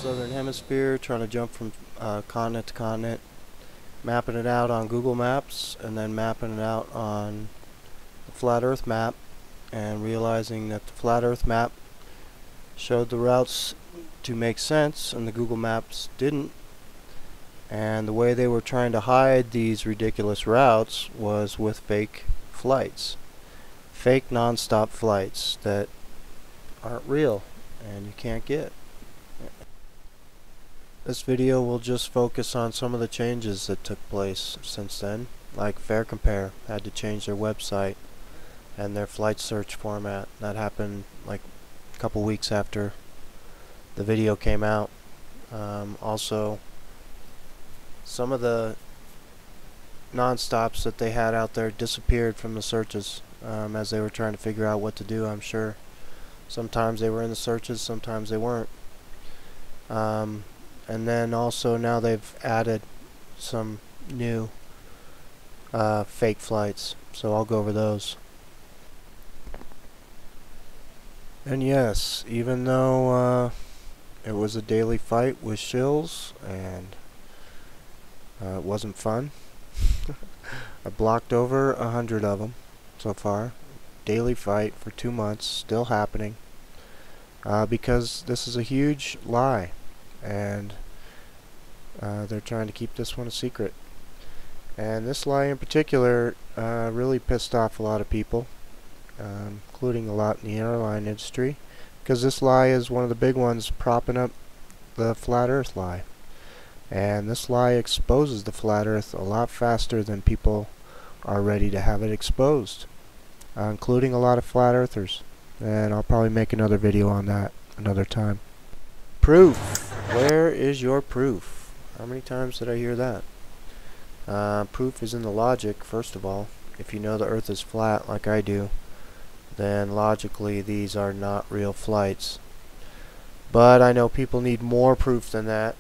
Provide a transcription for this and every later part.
southern hemisphere, trying to jump from continent to continent, mapping it out on Google Maps, and then mapping it out on the flat earth map, and realizing that the flat earth map showed the routes to make sense and the Google Maps didn't. And the way they were trying to hide these ridiculous routes was with fake flights. Fake non-stop flights that aren't real and you can't get. This video will just focus on some of the changes that took place since then. Like Fare Compare had to change their website and their flight search format. That happened like a couple weeks after the video came out. Also, some of the non-stops that they had out there disappeared from the searches as they were trying to figure out what to do, I'm sure. Sometimes they were in the searches, sometimes they weren't. And then also now they've added some new fake flights, so I'll go over those. And yes, even though it was a daily fight with shills and it wasn't fun, I blocked over 100 of them so far. Daily fight for 2 months, still happening, because this is a huge lie, and they're trying to keep this one a secret. And this lie in particular really pissed off a lot of people, including a lot in the airline industry, because this lie is one of the big ones propping up the flat earth lie. And this lie exposes the flat earth a lot faster than people are ready to have it exposed, including a lot of flat earthers. And I'll probably make another video on that another time. Proof. Where is your proof? How many times did I hear that? Proof is in the logic, first of all. If you know the earth is flat like I do, then logically these are not real flights. But I know people need more proof than that,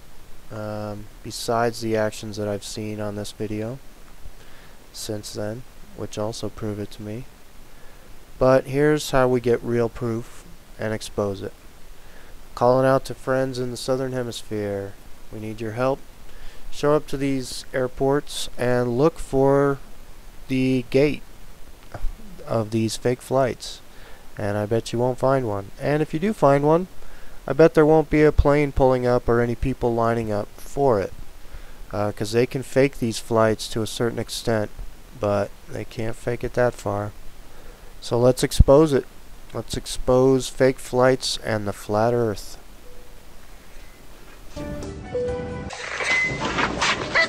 besides the actions that I've seen on this video since then, which also prove it to me. But here's how we get real proof and expose it. Calling out to friends in the southern hemisphere. We need your help. Show up to these airports and look for the gate of these fake flights, and I bet you won't find one. And if you do find one, I bet there won't be a plane pulling up or any people lining up for it, because they can fake these flights to a certain extent, but they can't fake it that far. So let's expose it. Let's expose fake flights and the flat earth. The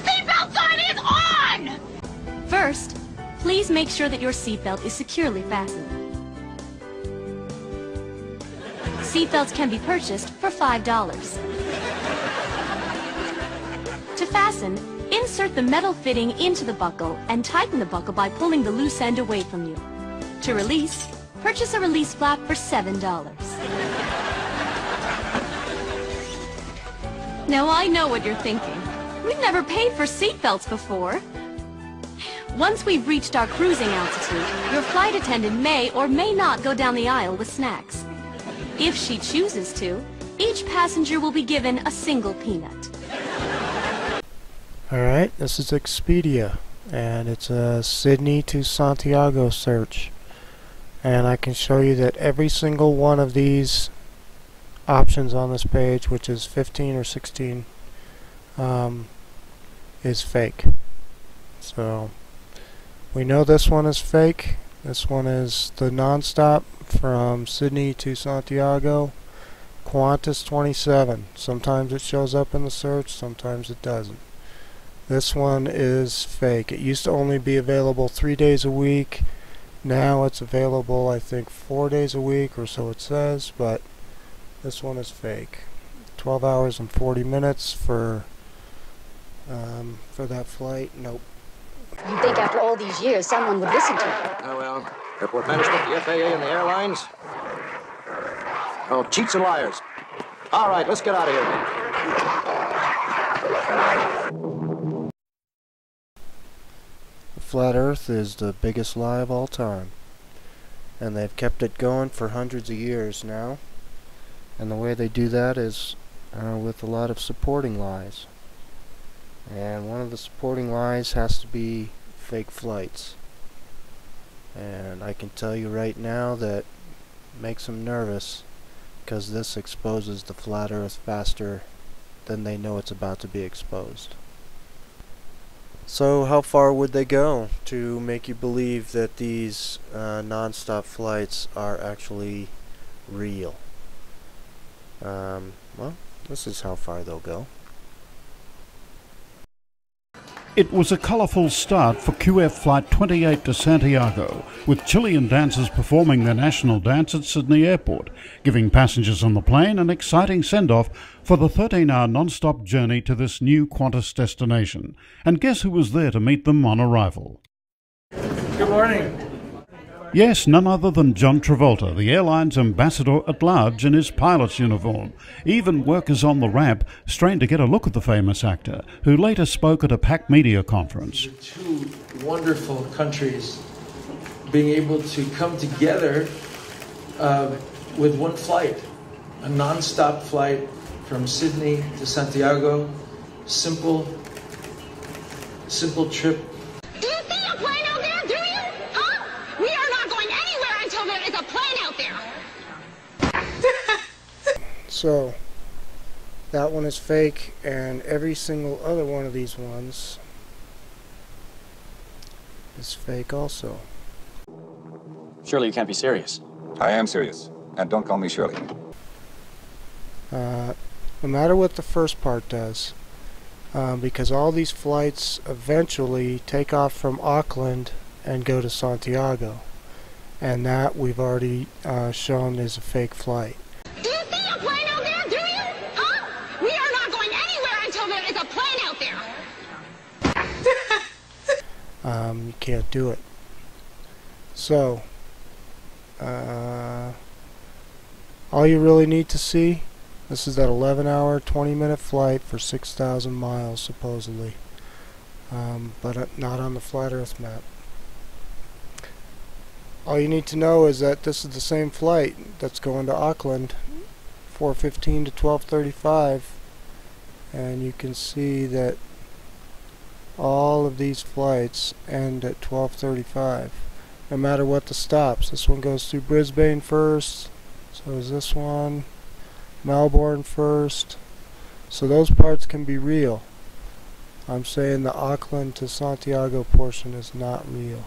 seatbelt sign is on! First, please make sure that your seatbelt is securely fastened. Seatbelts can be purchased for $5. To fasten, insert the metal fitting into the buckle and tighten the buckle by pulling the loose end away from you. To release, purchase a release flap for $7. Now I know what you're thinking. We've never paid for seatbelts before. Once we've reached our cruising altitude, your flight attendant may or may not go down the aisle with snacks. If she chooses to, each passenger will be given a single peanut. Alright, this is Expedia, and it's a Sydney to Santiago search. And I can show you that every single one of these options on this page, which is 15 or 16, is fake. So we know this one is fake. This one is the non-stop from Sydney to Santiago, Qantas 27. Sometimes it shows up in the search, sometimes it doesn't. This one is fake. It used to only be available 3 days a week. Now it's available, I think, 4 days a week, or so it says, but this one is fake. 12 hours and 40 minutes for that flight. Nope. You'd think after all these years someone would listen to you. Oh, well, airport management, the FAA, and the airlines. Oh, cheats and liars. All right, let's get out of here. The flat earth is the biggest lie of all time. And they've kept it going for hundreds of years now. And the way they do that is with a lot of supporting lies. And one of the supporting lies has to be fake flights. And I can tell you right now that makes them nervous, because this exposes the flat earth faster than they know it's about to be exposed. So how far would they go to make you believe that these non-stop flights are actually real? Well, this is how far they'll go. It was a colourful start for QF Flight 28 to Santiago, with Chilean dancers performing their national dance at Sydney Airport, giving passengers on the plane an exciting send-off for the 13-hour non-stop journey to this new Qantas destination. And guess who was there to meet them on arrival? Good morning. Yes, none other than John Travolta, the airline's ambassador at large in his pilot's uniform. Even workers on the ramp strained to get a look at the famous actor, who later spoke at a packed media conference. Two wonderful countries being able to come together with one flight, a non-stop flight from Sydney to Santiago. Simple trip. Do you see a plane out there, do you? Huh? We are not going anywhere until there is a plane out there. So, that one is fake, and every single other one of these ones is fake also. Surely you can't be serious. I am serious. And don't call me Shirley. No matter what the first part does, because all these flights eventually take off from Auckland and go to Santiago, and that we've already shown is a fake flight. Do you see a plane out there, do you? Huh? We are not going anywhere until there is a plane out there. You can't do it. So, all you really need to see, this is that 11-hour, 20-minute flight for 6,000 miles, supposedly. But not on the flat earth map. All you need to know is that this is the same flight that's going to Auckland, 4:15 to 12:35, and you can see that all of these flights end at 12:35, no matter what the stops. This one goes through Brisbane first, so is this one, Melbourne first, so those parts can be real. I'm saying the Auckland to Santiago portion is not real.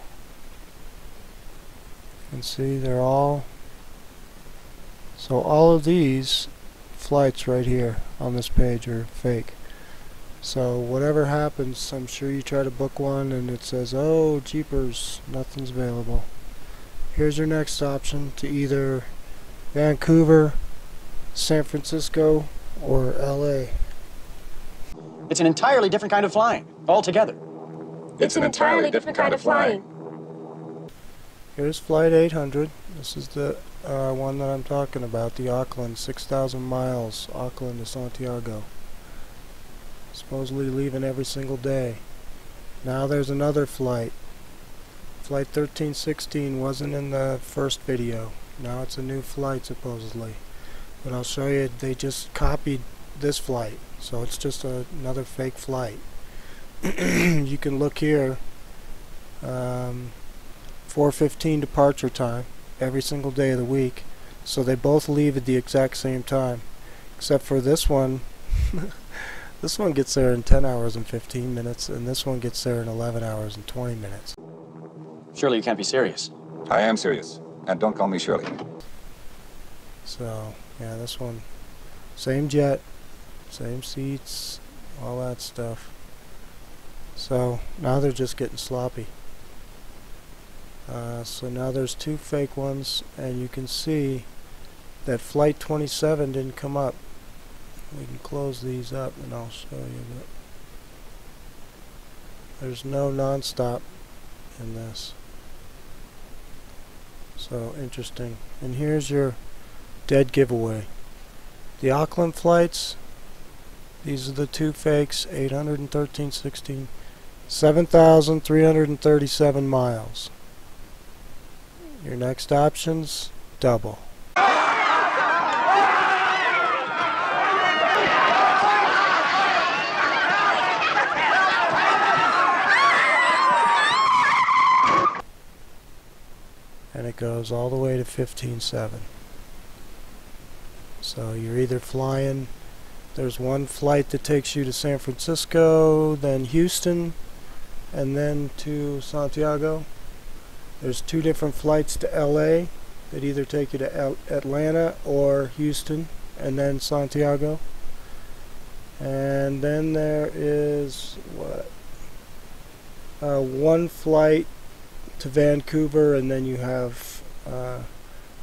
And see, they're all, so all of these flights right here on this page are fake. So whatever happens, I'm sure you try to book one and it says, oh jeepers, nothing's available. Here's your next option to either Vancouver, San Francisco, or LA. It's an entirely different kind of flying, altogether. It's an entirely different kind of flying. Here's Flight 800. This is the one that I'm talking about, the Auckland, 6,000 miles, Auckland to Santiago. Supposedly leaving every single day. Now there's another flight. Flight 1316 wasn't in the first video. Now it's a new flight supposedly. But I'll show you, they just copied this flight. So it's just another fake flight. You can look here. 4:15 departure time every single day of the week, so they both leave at the exact same time, except for this one. This one gets there in 10 hours and 15 minutes, and this one gets there in 11 hours and 20 minutes. Surely you can't be serious. I am serious. And don't call me Shirley. So yeah, this one, same jet, same seats, all that stuff. So now they're just getting sloppy. So now there's two fake ones, and you can see that Flight 27 didn't come up. We can close these up and I'll show you that there's no non-stop in this. So interesting. And here's your dead giveaway. The Auckland flights, these are the two fakes, 800 and 1316, 7,337 miles. Your next options, double. it goes all the way to 15.7. So you're either flying, there's one flight that takes you to San Francisco, then Houston, and then to Santiago. There's two different flights to LA that either take you to Atlanta or Houston and then Santiago. And then there is one flight to Vancouver, and then you have a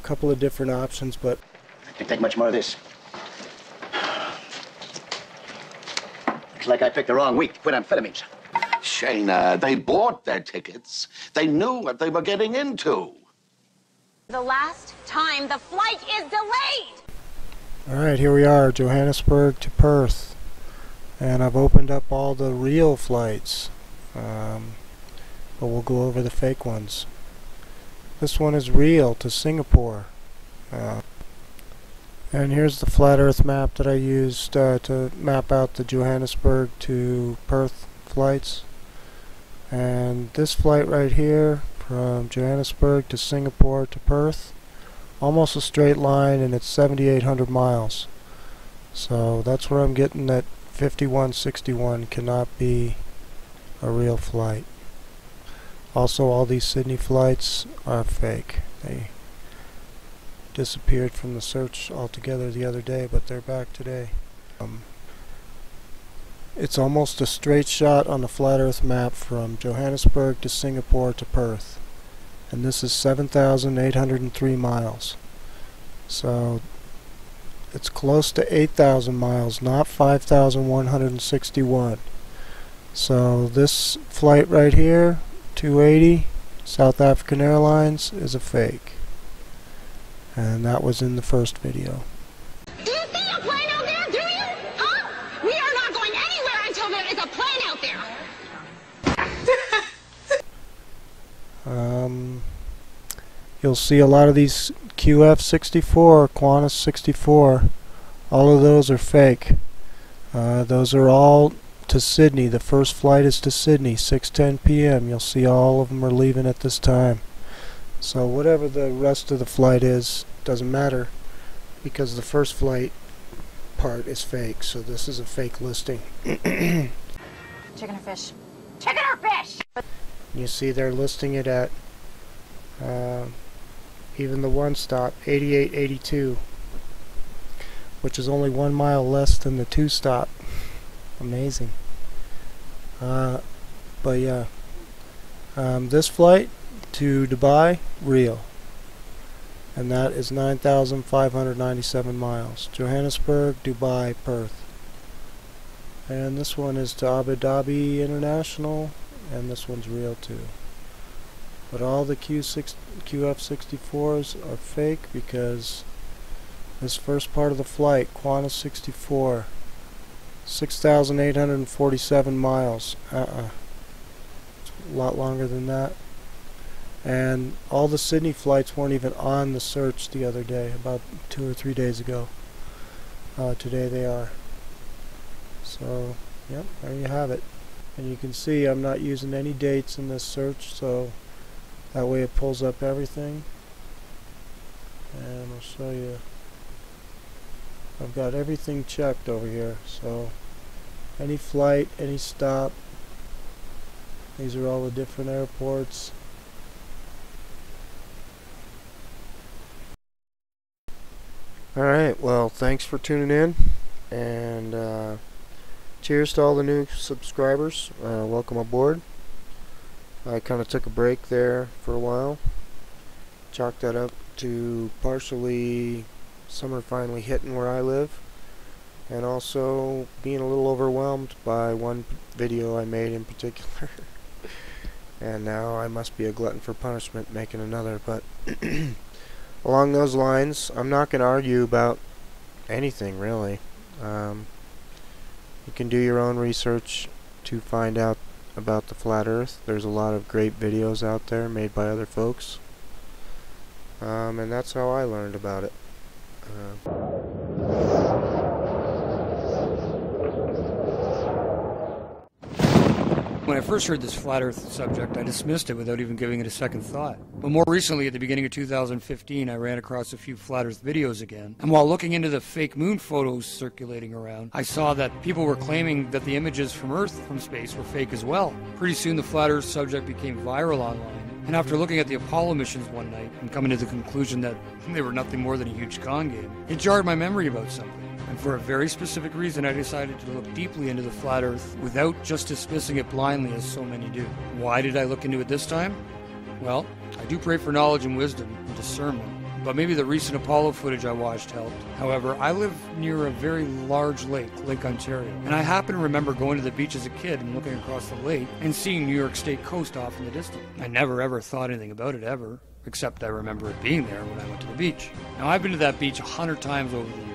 couple of different options, but I can't take much more of this. Looks like I picked the wrong week to quit amphetamines. Shayna, they bought their tickets. They knew what they were getting into. The last time the flight is delayed. alright, here we are, Johannesburg to Perth, and I've opened up all the real flights, but we'll go over the fake ones. This one is real to Singapore, and here's the flat earth map that I used to map out the Johannesburg to Perth flights. And this flight right here from Johannesburg to Singapore to Perth, almost a straight line, and it's 7,800 miles. So that's where I'm getting that 5161 cannot be a real flight. Also, all these Sydney flights are fake. They disappeared from the search altogether the other day, but they're back today. It's almost a straight shot on the flat earth map from Johannesburg to Singapore to Perth, and this is 7,803 miles. So it's close to 8,000 miles, not 5,161. So this flight right here, 280, South African Airlines, is a fake. And that was in the first video. Do you see a plane out there, do you? Huh? We are not going anywhere until there is a plane out there. You'll see a lot of these QF64, Qantas 64, all of those are fake. Those are all to Sydney. The first flight is to Sydney, 6:10 p.m. You'll see all of them are leaving at this time. So whatever the rest of the flight is, doesn't matter, because the first flight part is fake. So this is a fake listing. Chicken or fish? Chicken or fish? You see they're listing it at even the one stop, 88.82, which is only 1 mile less than the two stop. Amazing. But yeah, this flight to Dubai, real, and that is 9,597 miles. Johannesburg, Dubai, Perth. And this one is to Abu Dhabi International, and this one's real too. But all the QF64s are fake, because this first part of the flight, Qantas 64, 6,847 miles. It's a lot longer than that. And all the Sydney flights weren't even on the search the other day, about 2 or 3 days ago. Today they are. So, yep, there you have it. And you can see I'm not using any dates in this search, so that way it pulls up everything. And I'll show you. I've got everything checked over here, so any flight, any stop. These are all the different airports. Alright, well, thanks for tuning in, and cheers to all the new subscribers. Welcome aboard. I kind of took a break there for a while. Chalked that up to partially summer finally hitting where I live, and also being a little overwhelmed by one video I made in particular. And now I must be a glutton for punishment making another, but along those lines, I'm not going to argue about anything really. You can do your own research to find out about the flat earth. There's a lot of great videos out there made by other folks, and that's how I learned about it. When I first heard this flat Earth subject, I dismissed it without even giving it a second thought. But more recently, at the beginning of 2015, I ran across a few flat Earth videos again, and while looking into the fake moon photos circulating around, I saw that people were claiming that the images from Earth from space were fake as well. Pretty soon the flat Earth subject became viral online, and after looking at the Apollo missions one night and coming to the conclusion that they were nothing more than a huge con game, it jarred my memory about something. And for a very specific reason, I decided to look deeply into the flat Earth without just dismissing it blindly as so many do. Why did I look into it this time? Well, I do pray for knowledge and wisdom and discernment, but maybe the recent Apollo footage I watched helped. However, I live near a very large lake, Lake Ontario, and I happen to remember going to the beach as a kid and looking across the lake and seeing New York State coast off in the distance. I never ever thought anything about it ever, except I remember it being there when I went to the beach. Now, I've been to that beach 100 times over the years.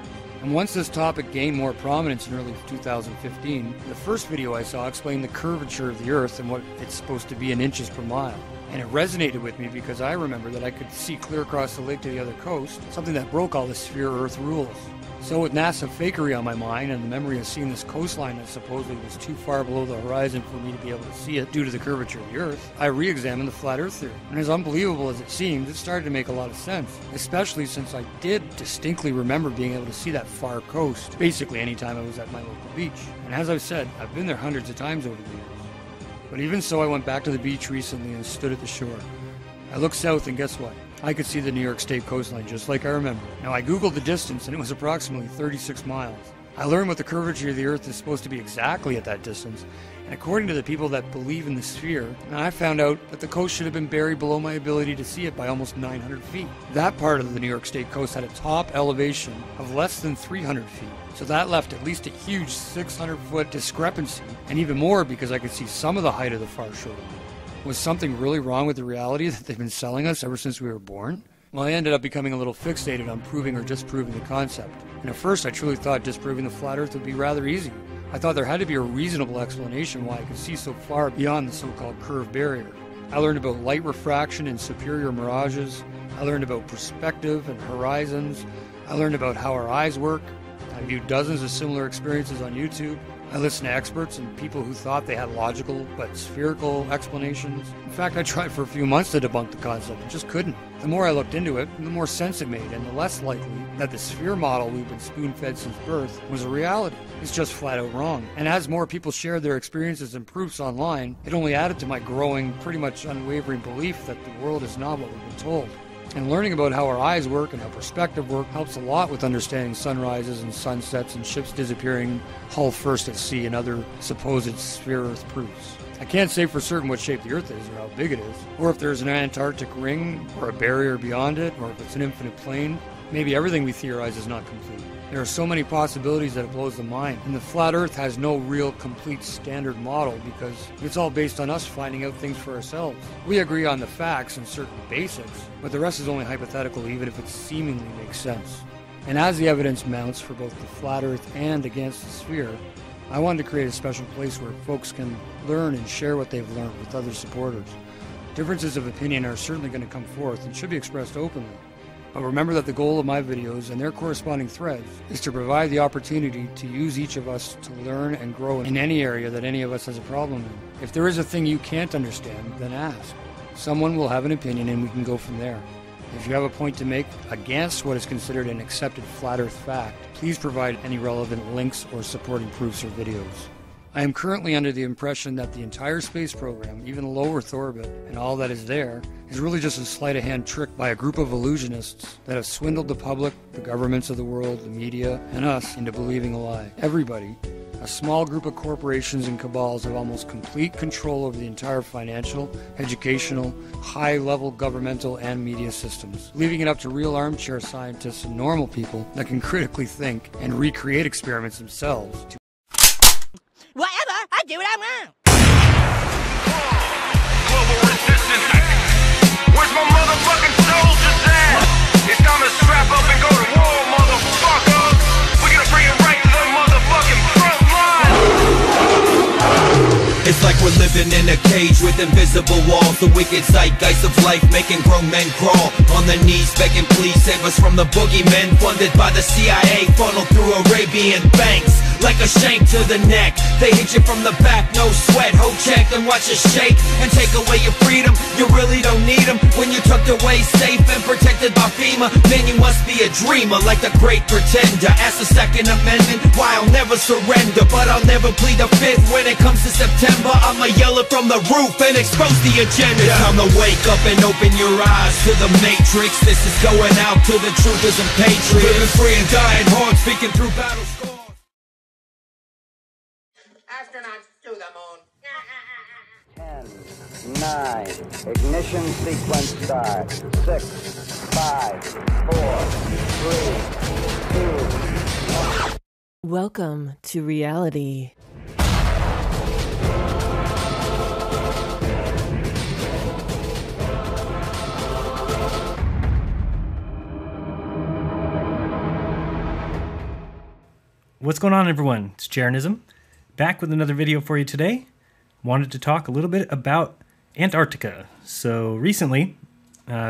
And once this topic gained more prominence in early 2015, the first video I saw explained the curvature of the Earth and what it's supposed to be in inches per mile. And it resonated with me because I remember that I could see clear across the lake to the other coast, something that broke all the sphere Earth rules. So with NASA fakery on my mind and the memory of seeing this coastline that supposedly was too far below the horizon for me to be able to see it due to the curvature of the Earth, I re-examined the flat Earth theory. And as unbelievable as it seemed, it started to make a lot of sense, especially since I did distinctly remember being able to see that far coast, basically anytime I was at my local beach. And as I've said, I've been there hundreds of times over the years. But even so, I went back to the beach recently and stood at the shore. I looked south and guess what? I could see the New York State coastline just like I remember. Now I googled the distance and it was approximately 36 miles. I learned what the curvature of the Earth is supposed to be exactly at that distance, and according to the people that believe in the sphere, I found out that the coast should have been buried below my ability to see it by almost 900 feet. That part of the New York State coast had a top elevation of less than 300 feet, so that left at least a huge 600-foot discrepancy, and even more because I could see some of the height of the far shore. Was something really wrong with the reality that they've been selling us ever since we were born? Well, I ended up becoming a little fixated on proving or disproving the concept. And at first I truly thought disproving the flat Earth would be rather easy. I thought there had to be a reasonable explanation why I could see so far beyond the so-called curve barrier. I learned about light refraction and superior mirages. I learned about perspective and horizons. I learned about how our eyes work. I viewed dozens of similar experiences on YouTube. I listened to experts and people who thought they had logical but spherical explanations. In fact, I tried for a few months to debunk the concept and just couldn't. The more I looked into it, the more sense it made, and the less likely that the sphere model we've been spoon-fed since birth was a reality. It's just flat out wrong. And as more people shared their experiences and proofs online, it only added to my growing, pretty much unwavering belief that the world is not what we've been told. And learning about how our eyes work and how perspective work helps a lot with understanding sunrises and sunsets and ships disappearing hull first at sea and other supposed sphere Earth proofs. I can't say for certain what shape the Earth is or how big it is, or if there's an Antarctic ring or a barrier beyond it, or if it's an infinite plane. Maybe everything we theorize is not complete. There are so many possibilities that it blows the mind, and the flat Earth has no real complete standard model because it's all based on us finding out things for ourselves. We agree on the facts and certain basics, but the rest is only hypothetical even if it seemingly makes sense. And as the evidence mounts for both the flat Earth and against the sphere, I wanted to create a special place where folks can learn and share what they've learned with other supporters. Differences of opinion are certainly going to come forth and should be expressed openly. But remember that the goal of my videos and their corresponding threads is to provide the opportunity to use each of us to learn and grow in any area that any of us has a problem in. If there is a thing you can't understand, then ask. Someone will have an opinion and we can go from there. If you have a point to make against what is considered an accepted flat Earth fact, please provide any relevant links or supporting proofs or videos. I am currently under the impression that the entire space program, even low Earth orbit, and all that is there, is really just a sleight-of-hand trick by a group of illusionists that have swindled the public, the governments of the world, the media, and us into believing a lie. Everybody, a small group of corporations and cabals have almost complete control over the entire financial, educational, high-level governmental and media systems, leaving it up to real armchair scientists and normal people that can critically think and recreate experiments themselves to whatever, I do what I want. Global resistance. Where's my motherfucking soldiers at? It's time to strap up and go to war, motherfucker. We're gonna bring it right to the motherfucking front line. It's like we're living in a cage with invisible walls. The wicked zeitgeist of life making grown men crawl on their knees begging please save us from the boogeymen funded by the CIA, funneled through Arabian banks like a shank to the neck. They hit you from the back, no sweat, hold check and watch us shake and take away your freedom. You really don't need them when you're tucked away safe and protected by FEMA. Man, you must be a dreamer like the great pretender. Ask the Second Amendment, why I'll never surrender, but I'll never plead the Fifth. When it comes to September, I'ma yell it from the roof and expose the agenda. It's time to wake up and open your eyes to the matrix. This is going out to the truthers and patriots, living free and dying hard, speaking through battle scars. Astronauts to the moon. 10, 9, ignition sequence start. 6, 5, 4, 3, 2, 1. Welcome to reality. What's going on, everyone? It's Jaronism, back with another video for you today. Wanted to talk a little bit about Antarctica. So recently,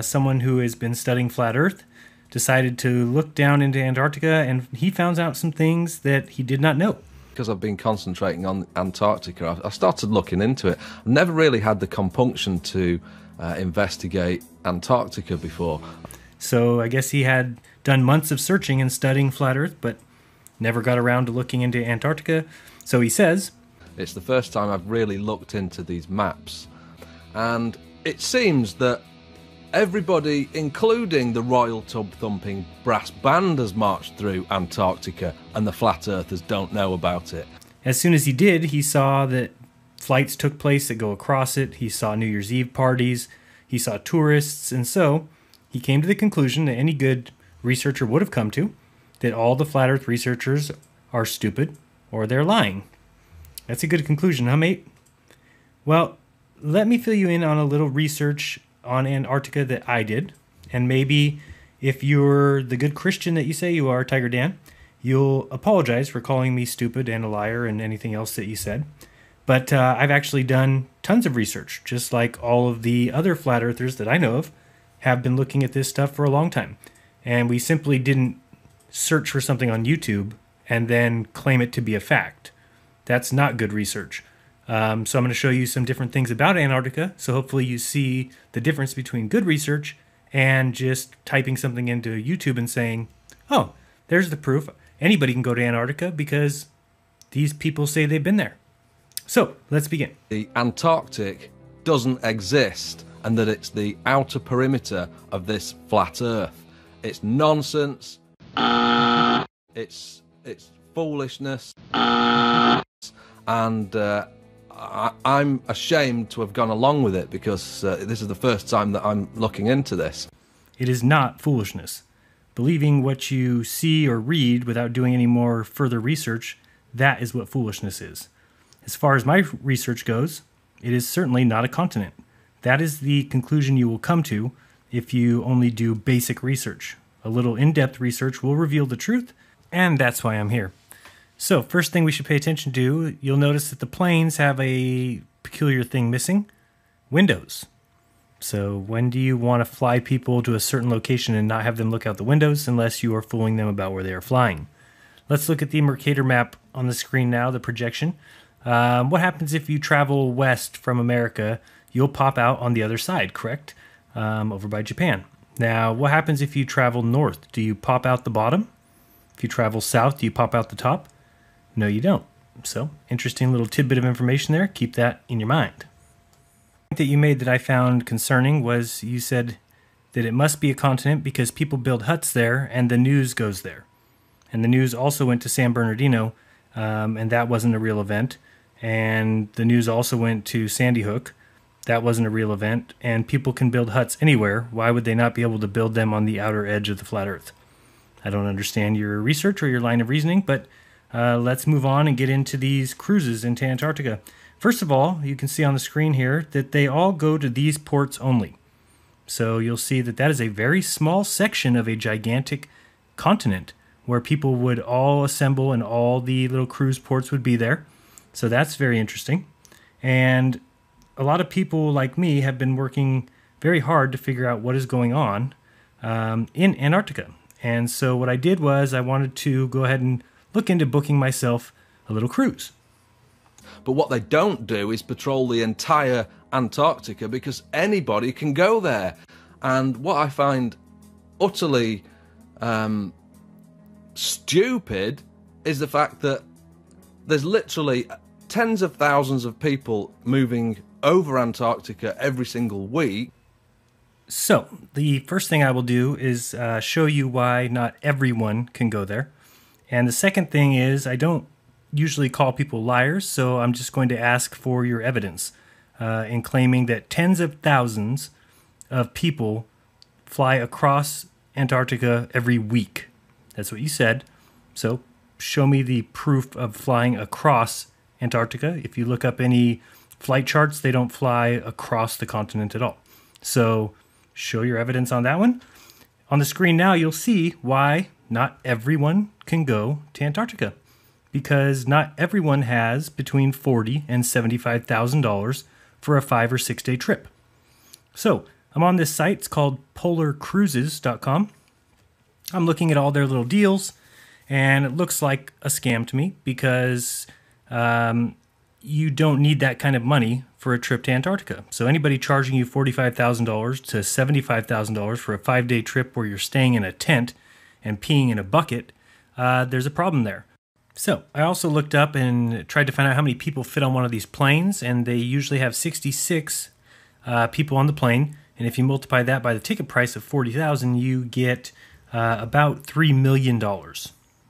someone who has been studying flat Earth decided to look down into Antarctica, and he found out some things that he did not know. Because I've been concentrating on Antarctica, I started looking into it. I've never really had the compunction to investigate Antarctica before. So I guess he had done months of searching and studying flat Earth, but never got around to looking into Antarctica. So he says, it's the first time I've really looked into these maps. And it seems that everybody, including the Royal Tub-Thumping Brass Band, has marched through Antarctica, and the flat earthers don't know about it. As soon as he did, he saw that flights took place that go across it. He saw New Year's Eve parties. He saw tourists. And so he came to the conclusion that any good researcher would have come to, that all the flat earth researchers are stupid or they're lying. That's a good conclusion, huh, mate? Well, let me fill you in on a little research on Antarctica that I did. And maybe if you're the good Christian that you say you are, Tiger Dan, you'll apologize for calling me stupid and a liar and anything else that you said. But I've actually done tons of research, just like all of the other flat earthers that I know of have been looking at this stuff for a long time. And we simply didn't search for something on YouTube and then claim it to be a fact. That's not good research. So I'm going to show you some different things about Antarctica, so hopefully you see the difference between good research and just typing something into YouTube and saying, oh, there's the proof. Anybody can go to Antarctica because these people say they've been there. So let's begin. The Antarctic doesn't exist, and that it's the outer perimeter of this flat Earth. It's nonsense. It's foolishness, and I'm ashamed to have gone along with it because this is the first time that I'm looking into this. It is not foolishness. Believing what you see or read without doing any more further research, that is what foolishness is. As far as my research goes, it is certainly not a continent. That is the conclusion you will come to if you only do basic research. A little in-depth research will reveal the truth, and that's why I'm here. So, first thing we should pay attention to, you'll notice that the planes have a peculiar thing missing: windows. So, when do you want to fly people to a certain location and not have them look out the windows unless you are fooling them about where they are flying? Let's look at the Mercator map on the screen now, the projection. What happens if you travel west from America? You'll pop out on the other side, correct? Over by Japan. Now, what happens if you travel north? Do you pop out the bottom? If you travel south, do you pop out the top? No, you don't. So, interesting little tidbit of information there. Keep that in your mind. The point that you made that I found concerning was you said that it must be a continent because people build huts there and the news goes there. And the news also went to San Bernardino, and that wasn't a real event. And the news also went to Sandy Hook. That wasn't a real event. And people can build huts anywhere. Why would they not be able to build them on the outer edge of the flat Earth? I don't understand your research or your line of reasoning, but let's move on and get into these cruises into Antarctica. First of all, you can see on the screen here that they all go to these ports only. So you'll see that that is a very small section of a gigantic continent where people would all assemble and all the little cruise ports would be there. So that's very interesting. And a lot of people like me have been working very hard to figure out what is going on in Antarctica. And so what I did was I wanted to go ahead and look into booking myself a little cruise. But what they don't do is patrol the entire Antarctica, because anybody can go there. And what I find utterly stupid is the fact that there's literally tens of thousands of people moving over Antarctica every single week. So, the first thing I will do is show you why not everyone can go there. And the second thing is, I don't usually call people liars, so I'm just going to ask for your evidence in claiming that tens of thousands of people fly across Antarctica every week. That's what you said. So, show me the proof of flying across Antarctica. If you look up any flight charts, they don't fly across the continent at all. So, show your evidence on that one. On the screen now, you'll see why not everyone can go to Antarctica. Because not everyone has between $40,000 and $75,000 for a 5 or 6 day trip. So, I'm on this site. It's called polarcruises.com. I'm looking at all their little deals, and it looks like a scam to me because you don't need that kind of money for a trip to Antarctica. So anybody charging you $45,000 to $75,000 for a 5 day trip where you're staying in a tent and peeing in a bucket, there's a problem there. So I also looked up and tried to find out how many people fit on one of these planes, and they usually have 66 people on the plane. And if you multiply that by the ticket price of $40,000, you get about $3 million.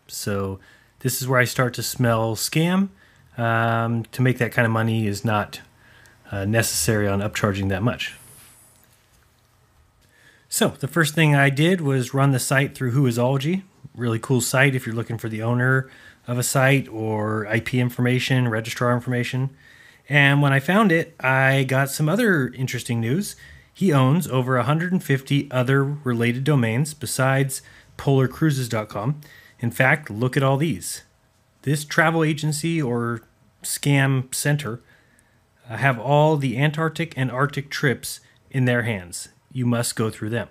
So this is where I start to smell scam. To make that kind of money is not necessary on upcharging that much. So the first thing I did was run the site through Whoisology. Really cool site if you're looking for the owner of a site or IP information, registrar information. And when I found it, I got some other interesting news. He owns over 150 other related domains besides polarcruises.com. In fact, look at all these. This travel agency or scam center have all the Antarctic and Arctic trips in their hands. You must go through them.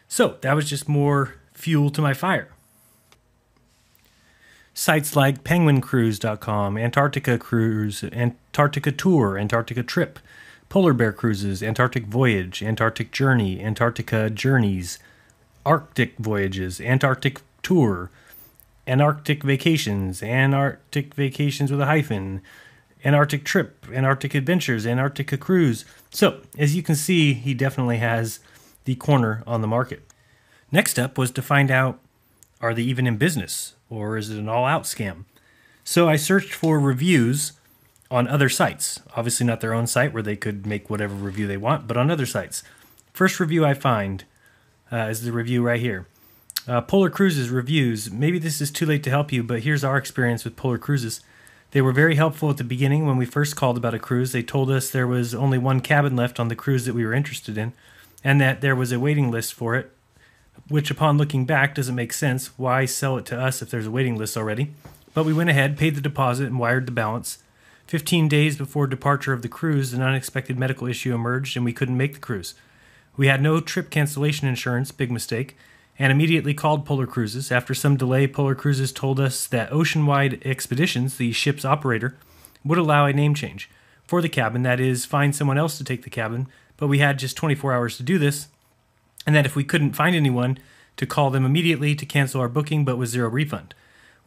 So that was just more fuel to my fire. Sites like penguincruise.com, Antarctica Cruise, Antarctica Tour, Antarctica Trip, Polar Bear Cruises, Antarctic Voyage, Antarctic Journey, Antarctica Journeys, Arctic Voyages, Antarctic Tour, Antarctic Vacations with a hyphen, Antarctic Trip, Antarctic Adventures, Antarctica Cruise. So, as you can see, he definitely has the corner on the market. Next up was to find out, are they even in business, or is it an all-out scam? So I searched for reviews on other sites. Obviously not their own site where they could make whatever review they want, but on other sites. First review I find is the review right here. Polar Cruises reviews. Maybe this is too late to help you, but here's our experience with Polar Cruises. They were very helpful at the beginning when we first called about a cruise. They told us there was only one cabin left on the cruise that we were interested in, and that there was a waiting list for it, which upon looking back doesn't make sense. Why sell it to us if there's a waiting list already? But we went ahead, paid the deposit, and wired the balance. 15 days before departure of the cruise, an unexpected medical issue emerged and we couldn't make the cruise. We had no trip cancellation insurance, big mistake, and immediately called Polar Cruises. After some delay, Polar Cruises told us that Oceanwide Expeditions, the ship's operator, would allow a name change for the cabin, that is, find someone else to take the cabin, but we had just 24 hours to do this, and that if we couldn't find anyone, to call them immediately to cancel our booking, but with zero refund.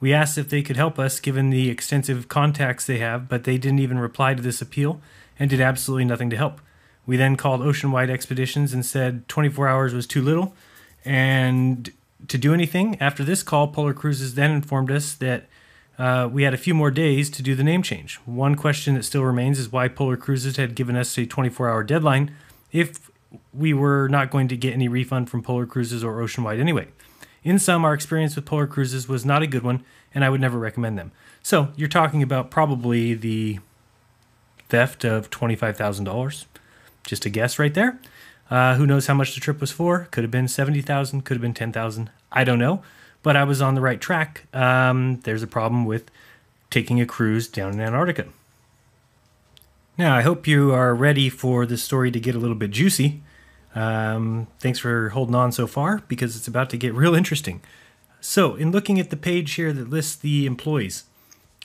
We asked if they could help us, given the extensive contacts they have, but they didn't even reply to this appeal and did absolutely nothing to help. We then called Oceanwide Expeditions and said 24 hours was too little and to do anything. After this call, Polar Cruises then informed us that we had a few more days to do the name change. One question that still remains is why Polar Cruises had given us a 24-hour deadline if we were not going to get any refund from Polar Cruises or Oceanwide anyway. In sum, our experience with Polar Cruises was not a good one, and I would never recommend them. So, you're talking about probably the theft of $25,000. Just a guess right there. Who knows how much the trip was for? Could have been $70,000, could have been $10,000. I don't know, but I was on the right track. There's a problem with taking a cruise down in Antarctica. Now, I hope you are ready for this story to get a little bit juicy. Thanks for holding on so far, because it's about to get real interesting. So, in looking at the page here that lists the employees,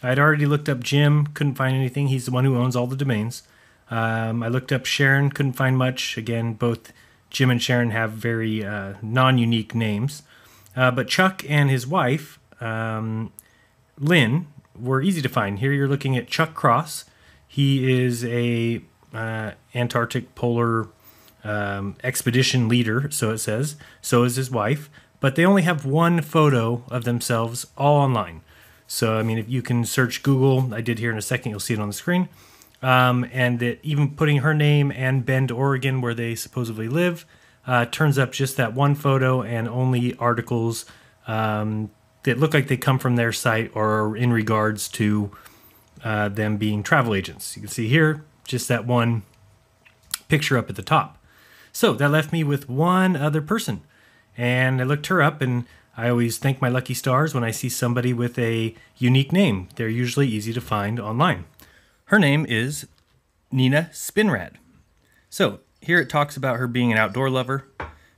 I'd already looked up Jim, couldn't find anything. He's the one who owns all the domains. I looked up Sharon, couldn't find much. Again, both Jim and Sharon have very non-unique names. But Chuck and his wife, Lynn, were easy to find. Here you're looking at Chuck Cross. He is a Antarctic polar expedition leader, so it says. So is his wife. But they only have one photo of themselves all online. So, I mean, if you can search Google, I did here in a second, you'll see it on the screen. And that even putting her name and Bend, Oregon, where they supposedly live, turns up just that one photo and only articles that look like they come from their site or are in regards to them being travel agents. You can see here, just that one picture up at the top. So that left me with one other person. And I looked her up, and I always thank my lucky stars when I see somebody with a unique name. They're usually easy to find online. Her name is Nina Spinrad. So here it talks about her being an outdoor lover.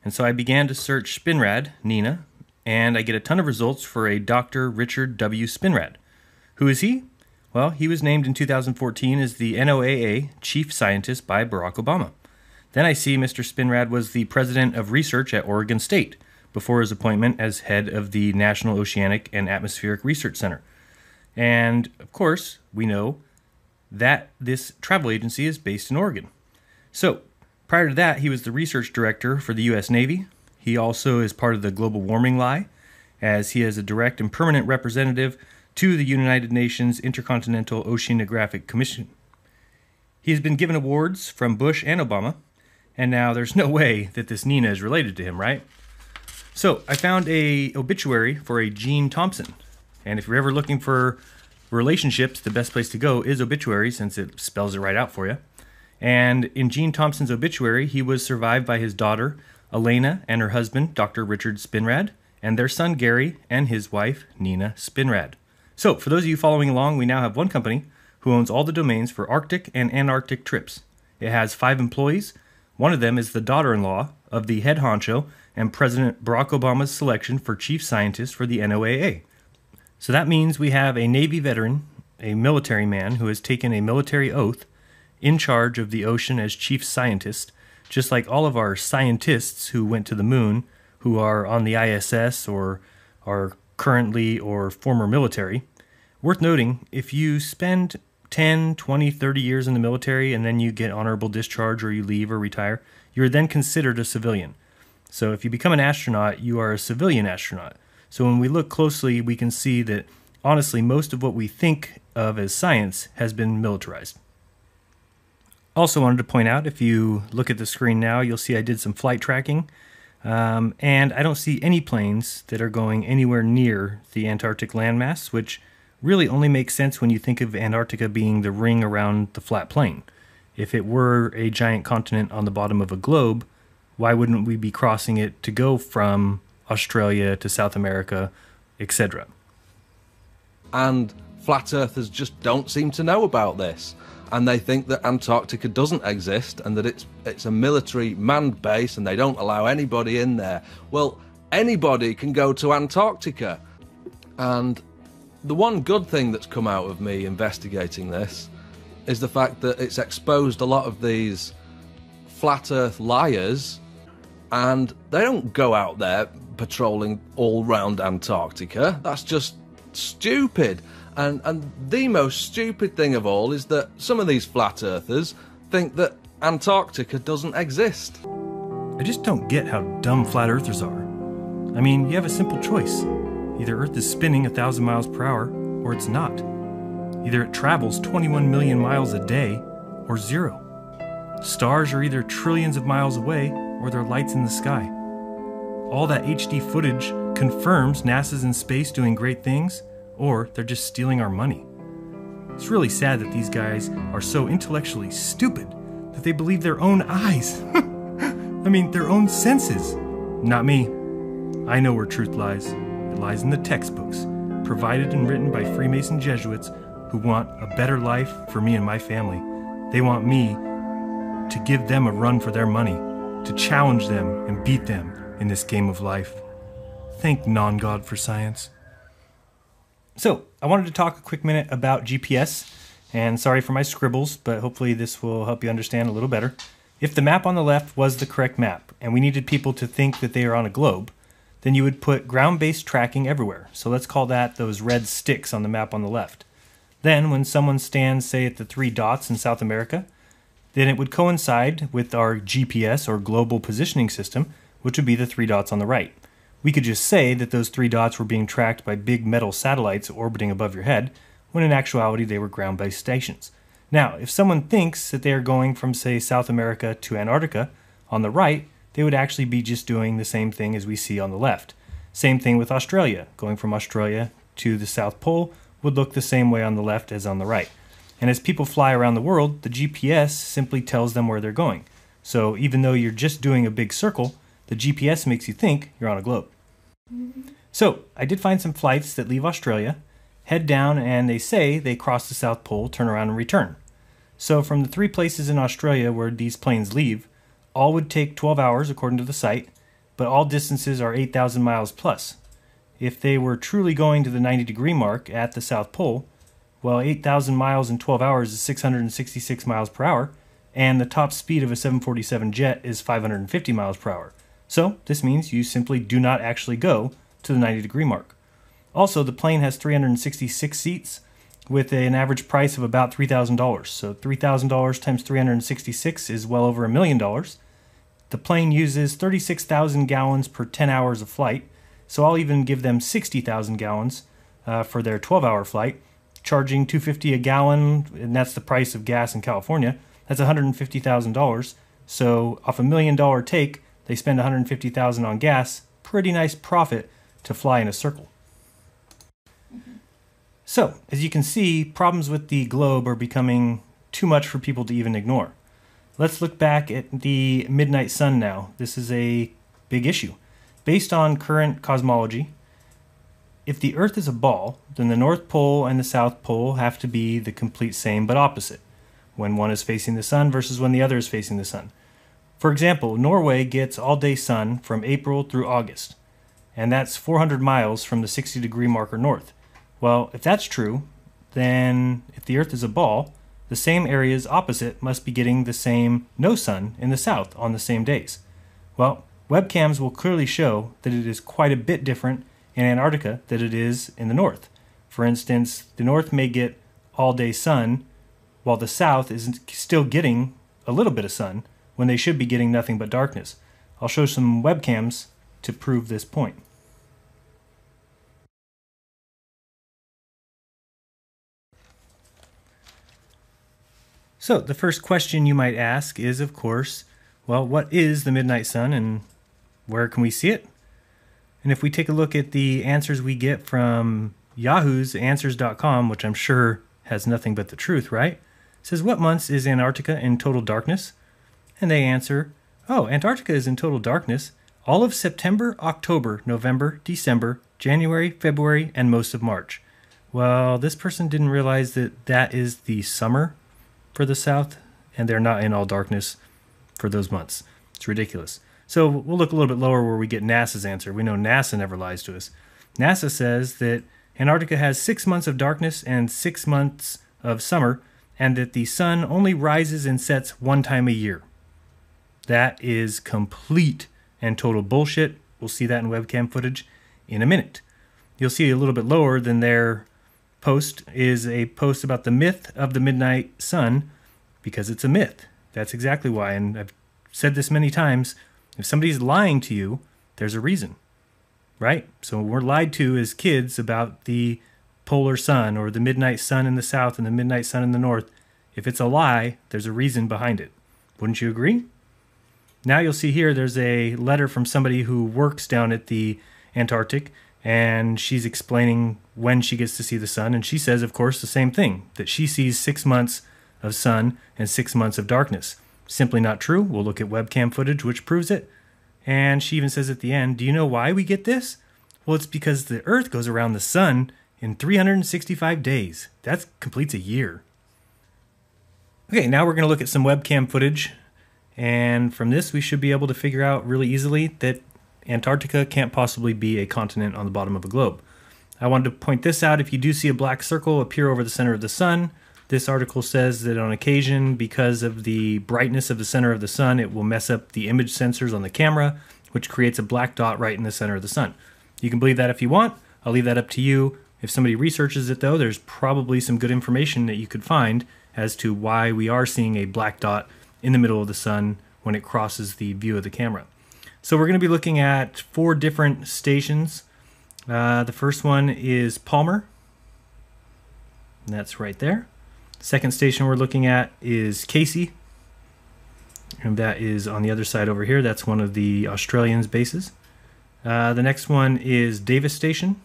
And so I began to search Spinrad, Nina, and I get a ton of results for a Dr. Richard W. Spinrad. Who is he? Well, he was named in 2014 as the NOAA Chief Scientist by Barack Obama. Then I see Mr. Spinrad was the president of research at Oregon State before his appointment as head of the National Oceanic and Atmospheric Research Center. And, of course, we know that this travel agency is based in Oregon. So, prior to that, he was the research director for the U.S. Navy. He also is part of the Global Warming Lie, as he is a direct and permanent representative to the United Nations Intercontinental Oceanographic Commission. He has been given awards from Bush and Obama, and now there's no way that this Nina is related to him, right? So I found a obituary for a Gene Thompson. And if you're ever looking for relationships, the best place to go is obituary, since it spells it right out for you. And in Gene Thompson's obituary, he was survived by his daughter, Elena, and her husband, Dr. Richard Spinrad, and their son, Gary, and his wife, Nina Spinrad. So for those of you following along, we now have one company who owns all the domains for Arctic and Antarctic trips. It has 5 employees. One of them is the daughter-in-law of the head honcho and President Barack Obama's selection for chief scientist for the NOAA. So that means we have a Navy veteran, a military man who has taken a military oath in charge of the ocean as chief scientist, just like all of our scientists who went to the moon, who are on the ISS or are currently or former military. Worth noting, if you spend 10, 20, 30 years in the military and then you get honorable discharge or you leave or retire, you're then considered a civilian. So if you become an astronaut, you are a civilian astronaut. So when we look closely, we can see that, honestly, most of what we think of as science has been militarized. Also wanted to point out, if you look at the screen now, you'll see I did some flight tracking. And I don't see any planes that are going anywhere near the Antarctic landmass, which really only makes sense when you think of Antarctica being the ring around the flat plane. If it were a giant continent on the bottom of a globe, why wouldn't we be crossing it to go from Australia to South America, etc.? And flat earthers just don't seem to know about this. And they think that Antarctica doesn't exist and that it's a military manned base and they don't allow anybody in there. Well, anybody can go to Antarctica. And the one good thing that's come out of me investigating this is the fact that it's exposed a lot of these flat earth liars, and they don't go out there patrolling all round Antarctica. That's just stupid. And the most stupid thing of all is that some of these flat earthers think that Antarctica doesn't exist. I just don't get how dumb flat earthers are. I mean, you have a simple choice. Either Earth is spinning 1,000 miles per hour, or it's not. Either it travels 21 million miles a day, or 0. Stars are either trillions of miles away, or they're lights in the sky. All that HD footage confirms NASA's in space doing great things, or they're just stealing our money. It's really sad that these guys are so intellectually stupid that they believe their own eyes. I mean, their own senses. Not me. I know where truth lies. It lies in the textbooks, provided and written by Freemason Jesuits who want a better life for me and my family. They want me to give them a run for their money, to challenge them and beat them in this game of life. Thank non-God for science. So, I wanted to talk a quick minute about GPS, and sorry for my scribbles, but hopefully this will help you understand a little better. If the map on the left was the correct map, and we needed people to think that they are on a globe, then you would put ground-based tracking everywhere. So let's call that those red sticks on the map on the left. Then, when someone stands, say, at the 3 dots in South America, then it would coincide with our GPS, or Global Positioning System, which would be the 3 dots on the right. We could just say that those 3 dots were being tracked by big metal satellites orbiting above your head, when in actuality they were ground-based stations. Now, if someone thinks that they are going from, say, South America to Antarctica, on the right, they would actually be just doing the same thing as we see on the left. Same thing with Australia. Going from Australia to the South Pole would look the same way on the left as on the right. And as people fly around the world, the GPS simply tells them where they're going. So even though you're just doing a big circle, the GPS makes you think you're on a globe. So I did find some flights that leave Australia, head down, and they say they cross the South Pole, turn around, and return. So from the 3 places in Australia where these planes leave, all would take 12 hours according to the site, but all distances are 8,000 miles plus. If they were truly going to the 90-degree mark at the South Pole, well, 8,000 miles in 12 hours is 666 miles per hour, and the top speed of a 747 jet is 550 miles per hour. So this means you simply do not actually go to the 90-degree mark. Also, the plane has 366 seats with an average price of about $3,000. So $3,000 times 366 is well over $1 million. The plane uses 36,000 gallons per 10 hours of flight, so I'll even give them 60,000 gallons for their 12-hour flight, charging $2.50 a gallon, and that's the price of gas in California. That's $150,000. So off $1 million take, they spend $150,000 on gas. Pretty nice profit to fly in a circle. So, as you can see, problems with the globe are becoming too much for people to even ignore. Let's look back at the midnight sun now. This is a big issue. Based on current cosmology, if the Earth is a ball, then the North Pole and the South Pole have to be the complete same but opposite, when one is facing the sun versus when the other is facing the sun. For example, Norway gets all-day sun from April through August, and that's 400 miles from the 60-degree marker north. Well, if that's true, then if the Earth is a ball, the same areas opposite must be getting the same no sun in the south on the same days. Well, webcams will clearly show that it is quite a bit different in Antarctica than it is in the north. For instance, the north may get all-day sun, while the south is still getting a little bit of sun, when they should be getting nothing but darkness. I'll show some webcams to prove this point. So the first question you might ask is, of course, well, what is the midnight sun and where can we see it? And if we take a look at the answers we get from Yahoo's Answers.com, which I'm sure has nothing but the truth, right? It says, what months is Antarctica in total darkness? And they answer, oh, Antarctica is in total darkness all of September, October, November, December, January, February, and most of March. Well, this person didn't realize that that is the summer for the South, and they're not in all darkness for those months. It's ridiculous. So we'll look a little bit lower where we get NASA's answer. We know NASA never lies to us. NASA says that Antarctica has 6 months of darkness and 6 months of summer, and that the sun only rises and sets 1 time a year. That is complete and total bullshit. We'll see that in webcam footage in a minute. You'll see a little bit lower than their post is a post about the myth of the midnight sun, because it's a myth. That's exactly why, and I've said this many times, if somebody's lying to you, there's a reason, right? So we're lied to as kids about the polar sun or the midnight sun in the south and the midnight sun in the north. If it's a lie, there's a reason behind it. Wouldn't you agree? Now you'll see here there's a letter from somebody who works down at the Antarctic, and she's explaining when she gets to see the sun, and she says, of course, the same thing, that she sees 6 months of sun and 6 months of darkness. Simply not true. We'll look at webcam footage which proves it. And she even says at the end, do you know why we get this? Well, it's because the Earth goes around the sun in 365 days. That completes a year. Okay, now we're going to look at some webcam footage. And from this, we should be able to figure out really easily that Antarctica can't possibly be a continent on the bottom of a globe. I wanted to point this out. If you do see a black circle appear over the center of the sun, this article says that on occasion, because of the brightness of the center of the sun, it will mess up the image sensors on the camera, which creates a black dot right in the center of the sun. You can believe that if you want. I'll leave that up to you. If somebody researches it, though, there's probably some good information that you could find as to why we are seeing a black dot in the middle of the sun when it crosses the view of the camera. So we're going to be looking at 4 different stations. The first one is Palmer. And that's right there. Second station we're looking at is Casey. And that is on the other side over here. That's one of the Australians' bases. The next one is Davis Station.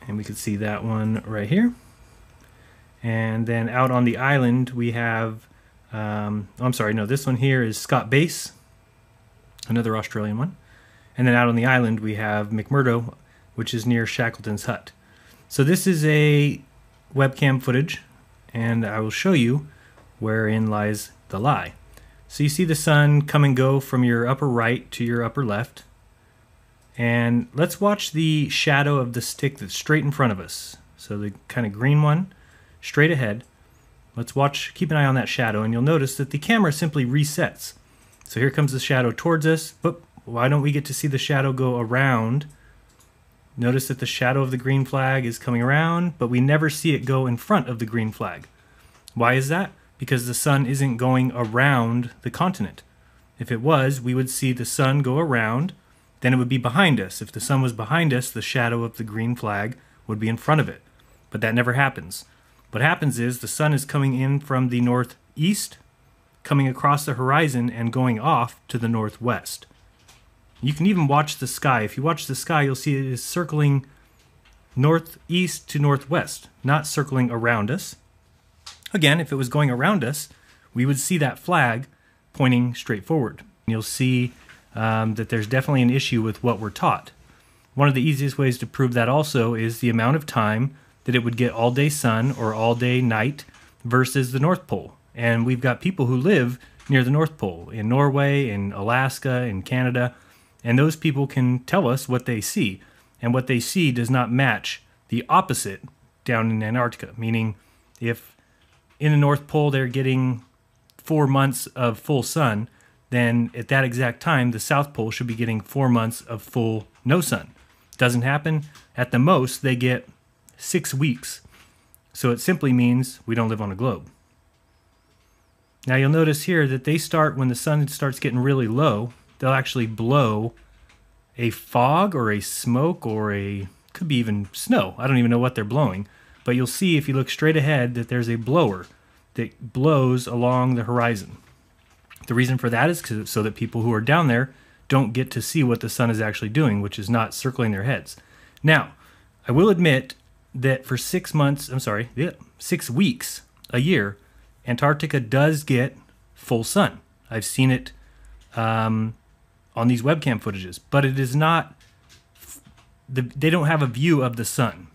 And we can see that one right here. And then out on the island we have, this one here is Scott Base, another Australian one. And then out on the island we have McMurdo, which is near Shackleton's Hut. So this is a webcam footage, and I will show you wherein lies the lie. So you see the sun come and go from your upper right to your upper left. And let's watch the shadow of the stick that's straight in front of us. So the kind of green one, straight ahead. Let's watch, keep an eye on that shadow, and you'll notice that the camera simply resets. So here comes the shadow towards us. But why don't we get to see the shadow go around? Notice that the shadow of the green flag is coming around, but we never see it go in front of the green flag. Why is that? Because the sun isn't going around the continent. If it was, we would see the sun go around, then it would be behind us. If the sun was behind us, the shadow of the green flag would be in front of it. But that never happens. What happens is the sun is coming in from the northeast, coming across the horizon and going off to the northwest. You can even watch the sky. If you watch the sky, you'll see it is circling northeast to northwest, not circling around us. Again, if it was going around us, we would see that flag pointing straight forward. You'll see that there's definitely an issue with what we're taught. One of the easiest ways to prove that also is the amount of time that it would get all day sun or all day night versus the North Pole. And we've got people who live near the North Pole in Norway, in Alaska, in Canada, and those people can tell us what they see. And what they see does not match the opposite down in Antarctica, meaning if in the North Pole they're getting 4 months of full sun, then at that exact time, the South Pole should be getting 4 months of full no sun. Doesn't happen. At the most, they get 6 weeks. So it simply means we don't live on a globe. Now you'll notice here that they start, when the sun starts getting really low, they'll actually blow a fog or a smoke or could be even snow. I don't even know what they're blowing. But you'll see if you look straight ahead that there's a blower that blows along the horizon. The reason for that is so that people who are down there don't get to see what the sun is actually doing, which is not circling their heads. Now, I will admit that for 6 weeks a year, Antarctica does get full sun. I've seen it on these webcam footages, but it is not, they don't have a view of the sun.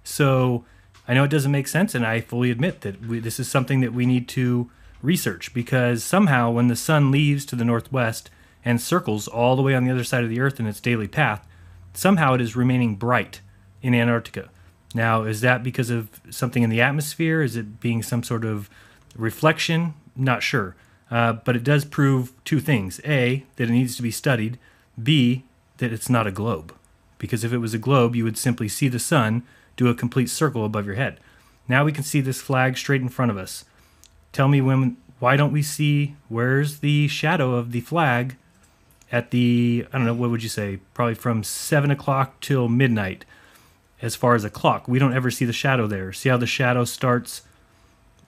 So I know it doesn't make sense, and I fully admit that this is something that we need to research, because somehow when the sun leaves to the northwest and circles all the way on the other side of the earth in its daily path, somehow it is remaining bright in Antarctica. Now, is that because of something in the atmosphere? Is it being some sort of reflection? Not sure. But it does prove 2 things. A, that it needs to be studied. B, that it's not a globe. Because if it was a globe, you would simply see the sun do a complete circle above your head. Now we can see this flag straight in front of us. Tell me why don't we see, where's the shadow of the flag at the, I don't know, what would you say, probably from 7 o'clock till midnight as far as a clock. We don't ever see the shadow there. See how the shadow starts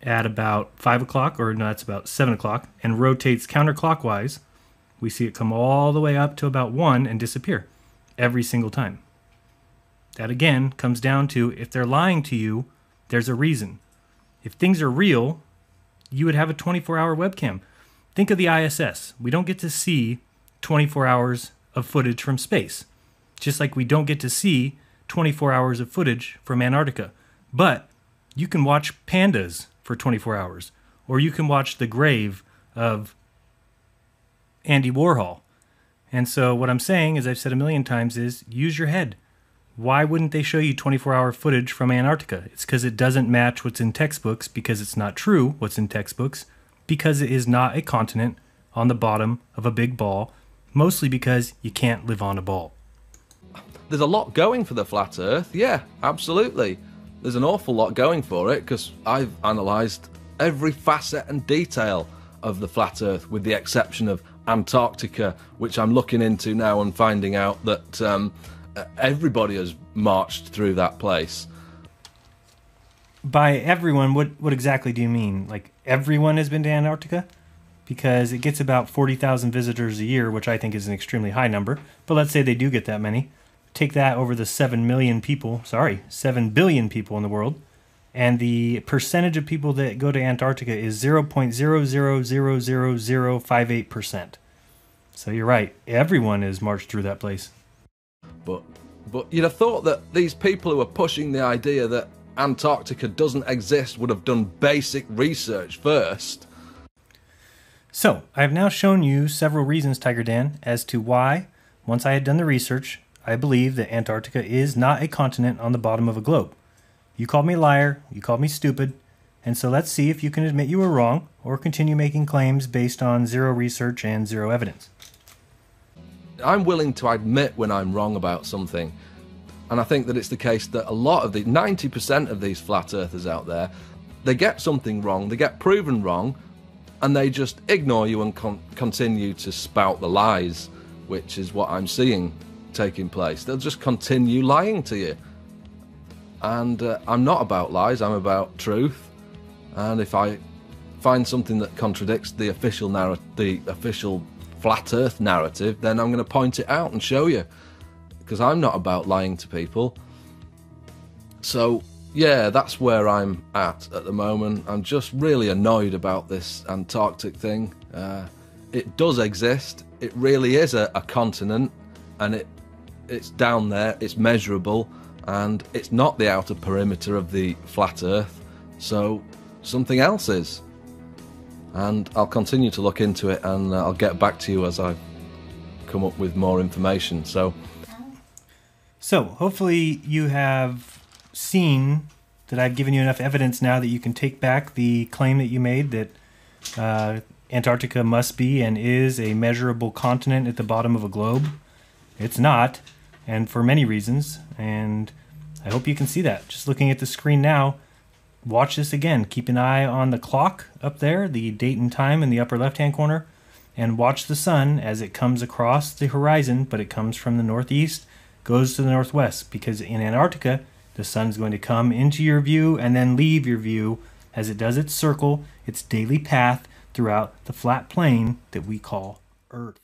at about 5 o'clock, or no, it's about 7 o'clock, and rotates counterclockwise. We see it come all the way up to about 1 and disappear every single time. That again comes down to, if they're lying to you, there's a reason. If things are real, you would have a 24-hour webcam. Think of the ISS. We don't get to see 24 hours of footage from space, just like we don't get to see 24 hours of footage from Antarctica. But You can watch pandas for 24 hours, or you can watch the grave of Andy Warhol. And so what I'm saying, as I've said a million times, is use your head. Why wouldn't they show you 24-hour footage from Antarctica? It's because it doesn't match what's in textbooks, because it's not true what's in textbooks, because it is not a continent on the bottom of a big ball, mostly because you can't live on a ball. There's a lot going for the flat Earth, yeah, absolutely. There's an awful lot going for it, because I've analysed every facet and detail of the flat Earth, with the exception of Antarctica, which I'm looking into now and finding out that everybody has marched through that place. By everyone, what exactly do you mean? Like, everyone has been to Antarctica? Because it gets about 40,000 visitors a year, which I think is an extremely high number. But let's say they do get that many. Take that over the 7 billion people in the world. And the percentage of people that go to Antarctica is 0.0000058%. So you're right. Everyone has marched through that place. But you'd have thought that these people who are pushing the idea that Antarctica doesn't exist would have done basic research first. So, I have now shown you several reasons, Tiger Dan, as to why, once I had done the research, I believe that Antarctica is not a continent on the bottom of a globe. You called me a liar, you called me stupid, and so let's see if you can admit you were wrong, or continue making claims based on zero research and zero evidence. I'm willing to admit when I'm wrong about something, and I think that it's the case that a lot of 90% of these flat earthers out there, they get something wrong, they get proven wrong, and they just ignore you and continue to spout the lies, which is what I'm seeing taking place. They'll just continue lying to you. And I'm not about lies, I'm about truth. And if I find something that contradicts the official flat earth narrative, then I'm going to point it out and show you. Because I'm not about lying to people. So, yeah, that's where I'm at the moment. I'm just really annoyed about this Antarctic thing. It does exist. It really is a continent, and it's down there, it's measurable, and it's not the outer perimeter of the flat Earth, so something else is. And I'll continue to look into it, and I'll get back to you as I come up with more information. So hopefully you have seen that I've given you enough evidence now that you can take back the claim that you made that Antarctica must be and is a measurable continent at the bottom of a globe. It's not, and for many reasons, and I hope you can see that. Just looking at the screen now, watch this again. Keep an eye on the clock up there, the date and time in the upper left-hand corner, and watch the sun as it comes across the horizon, but it comes from the northeast, goes to the northwest, because in Antarctica, the sun's going to come into your view and then leave your view as it does its circle, its daily path throughout the flat plane that we call Earth.